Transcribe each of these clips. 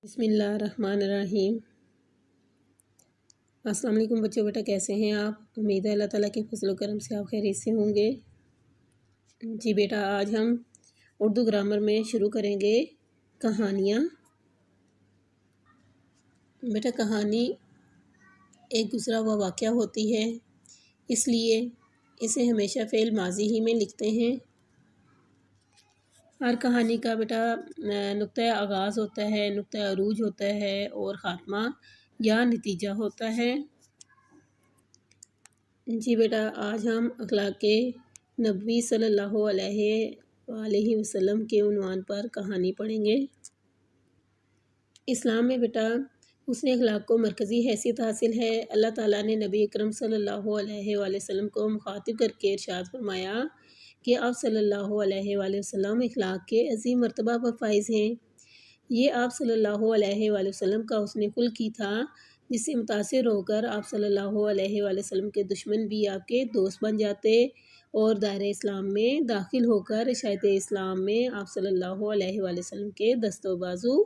بسم اللہ الرحمن الرحیم۔ السلام علیکم بچوں، بیٹا کیسے ہیں آپ؟ امید ہے اللہ تعالیٰ کے فضل و کرم سے آپ خیریت سے ہوں گے۔ جی بیٹا، آج ہم اردو گرامر میں شروع کریں گے کہانیاں۔ بیٹا کہانی ایک گزرا ہوا واقعہ ہوتی ہے، اس لیے اسے ہمیشہ فعل ماضی ہی میں لکھتے ہیں۔ ہر کہانی کا بیٹا نقطۂ آغاز ہوتا ہے، نقطۂ عروج ہوتا ہے اور خاتمہ یا نتیجہ ہوتا ہے۔ جی بیٹا، آج ہم اخلاق نبوی صلی اللہ علیہ وآلہ وسلم کے عنوان پر کہانی پڑھیں گے۔ اسلام میں بیٹا حسن اخلاق کو مرکزی حیثیت حاصل ہے۔ اللہ تعالیٰ نے نبی اکرم صلی اللہ علیہ وآلہ وسلم کو مخاطب کر کے ارشاد فرمایا کہ آپ صلی اللہ علیہ وآلہ وسلم اخلاق کے عظیم مرتبہ پر فائز ہیں۔ یہ آپ صلی اللہ علیہ وآلہ وسلم کا حسن خلق ہی تھا، جس سے متاثر ہو کر آپ صلی اللہ علیہ وآلہ وسلم کے دشمن بھی آپ کے دوست بن جاتے اور دائرہ اسلام میں داخل ہو کر عشائر اسلام میں آپ صلی اللہ علیہ وآلہ وسلم کے دست و بازو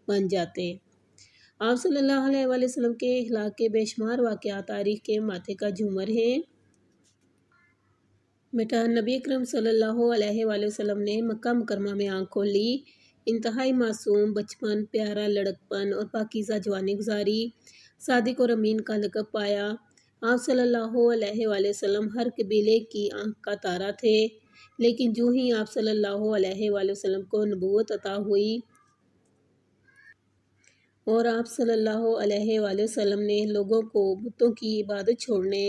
بن جاتے۔ آپ صلی اللہ علیہ وآلہ وسلم کے اخلاق کے بے شمار واقعات تاریخ کے ماتھے کا جھومر ہیں۔ بیٹا نبی اکرم صلی اللہ علیہ وآلہ وسلم نے مکہ مکرمہ میں آنکھ کھولی، انتہائی معصوم بچپن، پیارا لڑکپن اور پاکیزہ جوانی گزاری، صادق اور امین کا لقب پایا۔ آپ صلی اللہ علیہ وآلہ وسلم ہر قبیلے کی آنکھ کا تارا تھے، لیکن جو ہی آپ صلی اللہ علیہ وآلہ وسلم کو نبوت عطا ہوئی اور آپ صلی اللہ علیہ وآلہ وسلم نے لوگوں کو بتوں کی عبادت چھوڑنے،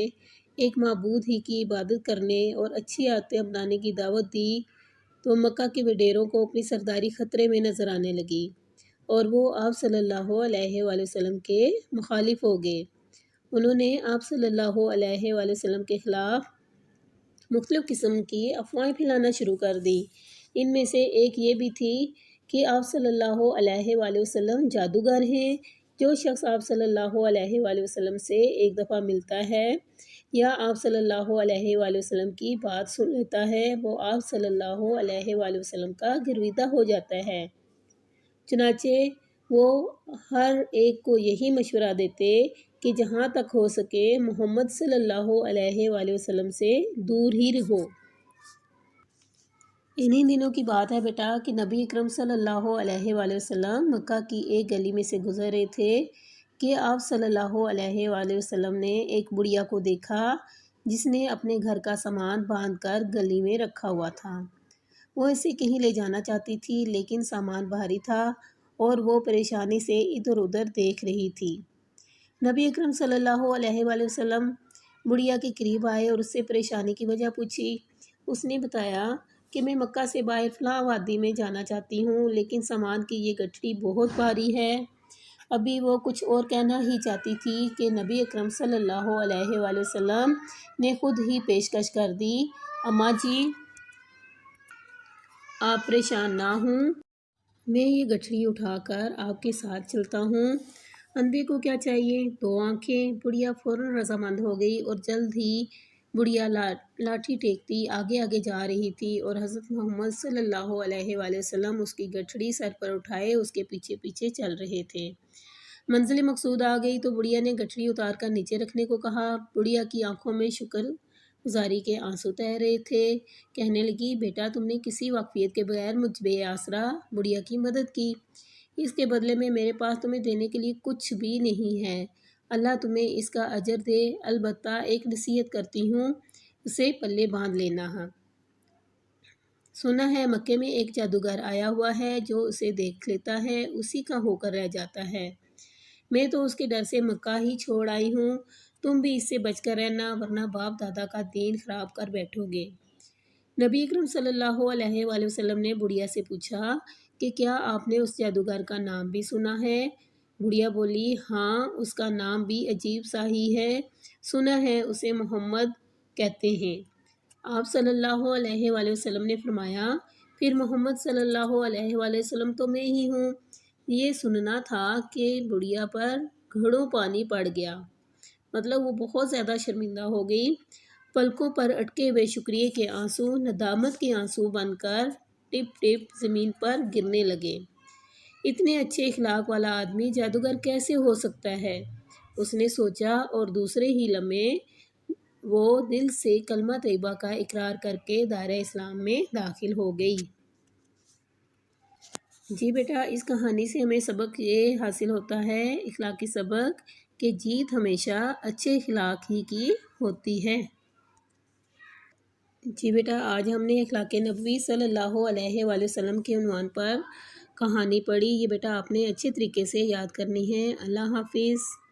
ایک معبود ہی کی عبادت کرنے اور اچھی عادتیں اپنانے کی دعوت دی، تو مکہ کے وڈیروں کو اپنی سرداری خطرے میں نظر آنے لگی اور وہ آپ صلی اللہ علیہ وآلہ وسلم کے مخالف ہو گئے۔ انہوں نے آپ صلی اللہ علیہ وآلہ وسلم کے خلاف مختلف قسم کی افواہیں پھیلانا شروع کر دی۔ ان میں سے ایک یہ بھی تھی کہ آپ صلی اللہ علیہ وآلہ وسلم جادوگر ہیں۔ جو شخص آپ صلی اللہ علیہ وآلہ وسلم سے ایک دفعہ ملتا ہے یا آپ صلی اللہ علیہ وآلہ وسلم کی بات سن لیتا ہے، وہ آپ صلی اللہ علیہ وآلہ وسلم کا گرویدہ ہو جاتا ہے۔ چنانچہ وہ ہر ایک کو یہی مشورہ دیتے کہ جہاں تک ہو سکے محمد صلی اللہ علیہ وآلہ وسلم سے دور ہی رہو۔ انہی دنوں کی بات ہے بیٹا کہ نبی اکرم صلی اللہ علیہ وآلہ وسلم مکہ کی ایک گلی میں سے گزر رہے تھے کہ آپ صلی اللہ علیہ وآلہ وسلم نے ایک بڑھیا کو دیکھا جس نے اپنے گھر کا سامان باندھ کر گلی میں رکھا ہوا تھا۔ وہ اسے کہیں لے جانا چاہتی تھی، لیکن سامان بھاری تھا اور وہ پریشانی سے ادھر ادھر دیکھ رہی تھی۔ نبی اکرم صلی اللہ علیہ وآلہ وسلم بڑھیا کے قریب آئے اور اس سے پریشانی کی وجہ پوچھی۔ اس نے بتایا کہ میں مکہ سے باہر فلاں وادی میں جانا چاہتی ہوں، لیکن سامان کی یہ گٹھڑی بہت بھاری ہے۔ ابھی وہ کچھ اور کہنا ہی چاہتی تھی کہ نبی اکرم صلی اللہ علیہ وآلہ وسلم نے خود ہی پیشکش کر دی، اماں جی آپ پریشان نہ ہوں، میں یہ گٹھڑی اٹھا کر آپ کے ساتھ چلتا ہوں۔ اندھے کو کیا چاہیے، دو آنکھیں۔ بڑھیا فوراً رضامند ہو گئی اور جلد ہی بڑھیا لاٹھی ٹیکتی آگے آگے جا رہی تھی اور حضرت محمد صلی اللہ علیہ وآلہ وسلم اس کی گٹھڑی سر پر اٹھائے اس کے پیچھے پیچھے چل رہے تھے۔ منزل مقصود آ گئی تو بڑھیا نے گٹھڑی اتار کر نیچے رکھنے کو کہا۔ بڑھیا کی آنکھوں میں شکر گزاری کے آنسو تیر رہے تھے۔ کہنے لگی، بیٹا تم نے کسی واقفیت کے بغیر مجھ بے آسرا بڑھیا کی مدد کی، اس کے بدلے میں میرے پاس تمہیں دینے کے لیے کچھ بھی نہیں ہے۔ اللہ تمہیں اس کا اجر دے، البتہ ایک نصیحت کرتی ہوں، اسے پلے باندھ لینا۔ سنا ہے مکے میں ایک جادوگر آیا ہوا ہے جو اسے دیکھ لیتا ہے اسی کا ہو کر رہ جاتا ہے۔ میں تو اس کے ڈر سے مکہ ہی چھوڑ آئی ہوں، تم بھی اس سے بچ کر رہنا ورنہ باپ دادا کا دین خراب کر بیٹھو گے۔ نبی اکرم صلی اللہ علیہ وآلہ وسلم نے بڑھیا سے پوچھا کہ کیا آپ نے اس جادوگر کا نام بھی سنا ہے؟ بڑھیا بولی، ہاں اس کا نام بھی عجیب سا ہی ہے، سنا ہے اسے محمد کہتے ہیں۔ آپ صلی اللہ علیہ وآلہ وسلم نے فرمایا، پھر محمد صلی اللہ علیہ وآلہ وسلم تو میں ہی ہوں۔ یہ سننا تھا کہ بڑھیا پر گھڑوں پانی پڑ گیا، مطلب وہ بہت زیادہ شرمندہ ہو گئی۔ پلکوں پر اٹکے ہوئے شکریہ کے آنسو ندامت کے آنسو بن کر ٹپ ٹپ زمین پر گرنے لگے۔ اتنے اچھے اخلاق والا آدمی جادوگر کیسے ہو سکتا ہے؟ اس نے سوچا اور دوسرے ہی لمحے وہ دل سے کلمہ طیبہ کا اقرار کر کے دائرہ اسلام میں داخل ہو گئی۔ جی بیٹا، اس کہانی سے ہمیں سبق یہ حاصل ہوتا ہے، اخلاقی سبق، کہ جیت ہمیشہ اچھے اخلاق ہی کی ہوتی ہے۔ جی بیٹا، آج ہم نے اخلاق نبوی صلی اللہ علیہ وآلہ وسلم کے عنوان پر کہانی پڑھی۔ یہ بیٹا آپ نے اچھے طریقے سے یاد کرنی ہے۔ اللہ حافظ۔